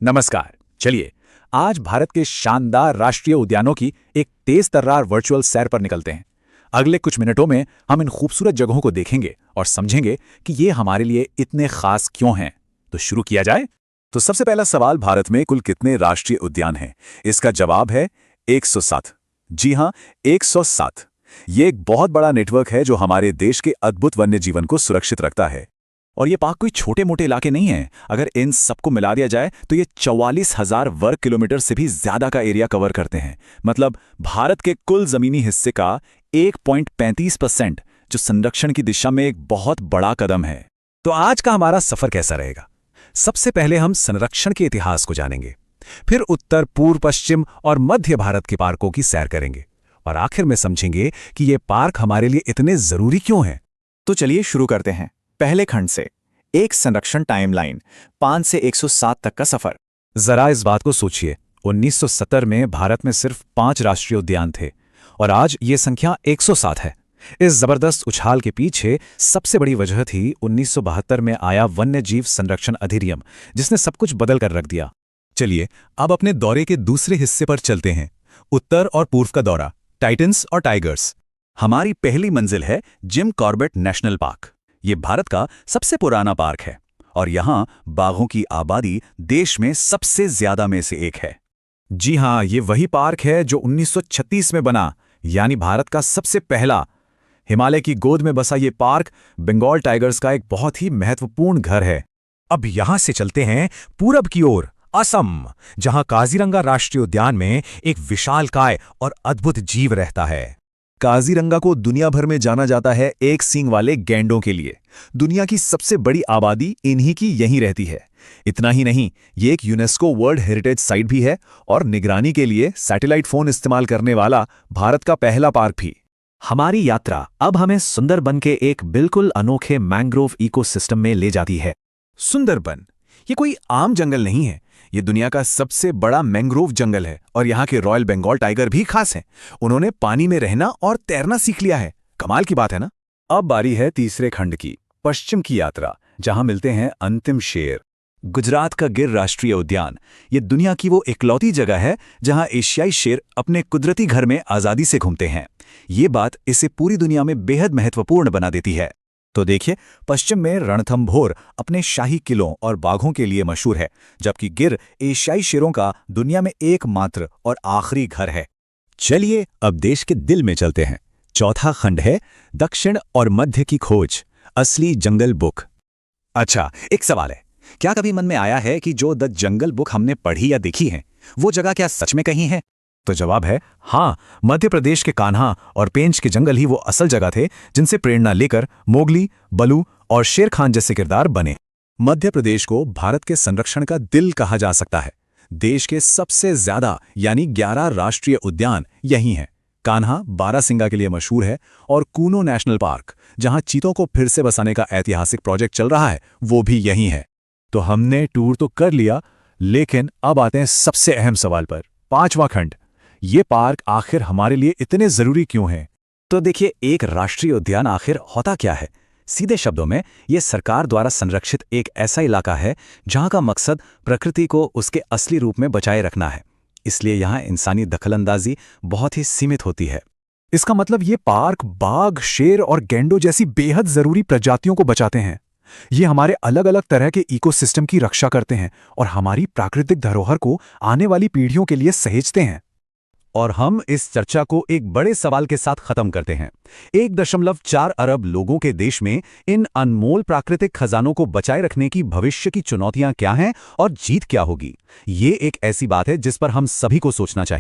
नमस्कार। चलिए आज भारत के शानदार राष्ट्रीय उद्यानों की एक तेज तर्रार वर्चुअल सैर पर निकलते हैं। अगले कुछ मिनटों में हम इन खूबसूरत जगहों को देखेंगे और समझेंगे कि ये हमारे लिए इतने खास क्यों हैं। तो शुरू किया जाए। तो सबसे पहला सवाल, भारत में कुल कितने राष्ट्रीय उद्यान हैं? इसका जवाब है 107। जी हां, 107। ये एक बहुत बड़ा नेटवर्क है जो हमारे देश के अद्भुत वन्य जीवन को सुरक्षित रखता है। और ये पार्क कोई छोटे मोटे इलाके नहीं हैं। अगर इन सबको मिला दिया जाए तो ये 44,000 वर्ग किलोमीटर से भी ज्यादा का एरिया कवर करते हैं। मतलब भारत के कुल जमीनी हिस्से का 1.35%, जो संरक्षण की दिशा में एक बहुत बड़ा कदम है। तो आज का हमारा सफर कैसा रहेगा? सबसे पहले हम संरक्षण के इतिहास को जानेंगे, फिर उत्तर, पूर्व, पश्चिम और मध्य भारत के पार्कों की सैर करेंगे और आखिर में समझेंगे कि ये पार्क हमारे लिए इतने जरूरी क्यों हैं। तो चलिए शुरू करते हैं पहले खंड से। एक संरक्षण टाइमलाइन, 5 से 107 तक का सफर। जरा इस बात को सोचिए, 1970 में भारत में सिर्फ 5 राष्ट्रीय उद्यान थे और आज ये संख्या 107 है। इस जबरदस्त उछाल के पीछे सबसे बड़ी वजह थी 1972 में आया वन्य जीव संरक्षण अधिनियम, जिसने सब कुछ बदल कर रख दिया। चलिए अब अपने दौरे के दूसरे हिस्से पर चलते हैं, उत्तर और पूर्व का दौरा, टाइटन्स और टाइगर्स। हमारी पहली मंजिल है जिम कॉर्बेट नेशनल पार्क। ये भारत का सबसे पुराना पार्क है और यहाँ बाघों की आबादी देश में सबसे ज्यादा में से एक है। जी हाँ, ये वही पार्क है जो 1936 में बना, यानी भारत का सबसे पहला। हिमालय की गोद में बसा ये पार्क बंगाल टाइगर्स का एक बहुत ही महत्वपूर्ण घर है। अब यहां से चलते हैं पूरब की ओर, असम, जहां काजीरंगा राष्ट्रीय उद्यान में एक विशालकाय और अद्भुत जीव रहता है। काजीरंगा को दुनिया भर में जाना जाता है एक सींग वाले गैंडों के लिए। दुनिया की सबसे बड़ी आबादी इन्हीं की यहीं रहती है। इतना ही नहीं, ये एक यूनेस्को वर्ल्ड हेरिटेज साइट भी है और निगरानी के लिए सैटेलाइट फोन इस्तेमाल करने वाला भारत का पहला पार्क भी। हमारी यात्रा अब हमें सुंदरबन के एक बिल्कुल अनोखे मैंग्रोव इकोसिस्टम में ले जाती है। सुंदरबन ये कोई आम जंगल नहीं है, ये दुनिया का सबसे बड़ा मैंग्रोव जंगल है और यहाँ के रॉयल बंगाल टाइगर भी खास हैं। उन्होंने पानी में रहना और तैरना सीख लिया है। कमाल की बात है ना। अब बारी है तीसरे खंड की, पश्चिम की यात्रा, जहां मिलते हैं अंतिम शेर। गुजरात का गिर राष्ट्रीय उद्यान ये दुनिया की वो इकलौती जगह है जहां एशियाई शेर अपने कुदरती घर में आजादी से घूमते हैं। ये बात इसे पूरी दुनिया में बेहद महत्वपूर्ण बना देती है। तो देखिए, पश्चिम में रणथंभौर अपने शाही किलों और बाघों के लिए मशहूर है, जबकि गिर एशियाई शेरों का दुनिया में एकमात्र और आखिरी घर है। चलिए अब देश के दिल में चलते हैं। चौथा खंड है दक्षिण और मध्य की खोज, असली जंगल बुक। अच्छा, एक सवाल है, क्या कभी मन में आया है कि जो द जंगल बुक हमने पढ़ी या देखी है, वो जगह क्या सच में कहीं है? तो जवाब है हाँ, मध्य प्रदेश के कान्हा और पेंच के जंगल ही वो असल जगह थे जिनसे प्रेरणा लेकर मोगली, बलू और शेर खान जैसे किरदार बने। मध्य प्रदेश को भारत के संरक्षण का दिल कहा जा सकता है। देश के सबसे ज्यादा यानी 11 राष्ट्रीय उद्यान यहीं हैं। कान्हा बारासिंगा के लिए मशहूर है और कूनो नेशनल पार्क, जहां चीतों को फिर से बसाने का ऐतिहासिक प्रोजेक्ट चल रहा है, वो भी यहीं है। तो हमने टूर तो कर लिया, लेकिन अब आते हैं सबसे अहम सवाल पर, पांचवा खंड। ये पार्क आखिर हमारे लिए इतने जरूरी क्यों हैं? तो देखिए, एक राष्ट्रीय उद्यान आखिर होता क्या है? सीधे शब्दों में, ये सरकार द्वारा संरक्षित एक ऐसा इलाका है जहां का मकसद प्रकृति को उसके असली रूप में बचाए रखना है। इसलिए यहां इंसानी दखलंदाजी बहुत ही सीमित होती है। इसका मतलब ये पार्क बाघ, शेर और गैंडों जैसी बेहद जरूरी प्रजातियों को बचाते हैं। ये हमारे अलग अलग तरह के इकोसिस्टम की रक्षा करते हैं और हमारी प्राकृतिक धरोहर को आने वाली पीढ़ियों के लिए सहेजते हैं। और हम इस चर्चा को एक बड़े सवाल के साथ खत्म करते हैं। 1.4 अरब लोगों के देश में इन अनमोल प्राकृतिक खजानों को बचाए रखने की भविष्य की चुनौतियां क्या हैं और जीत क्या होगी? ये एक ऐसी बात है जिस पर हम सभी को सोचना चाहिए।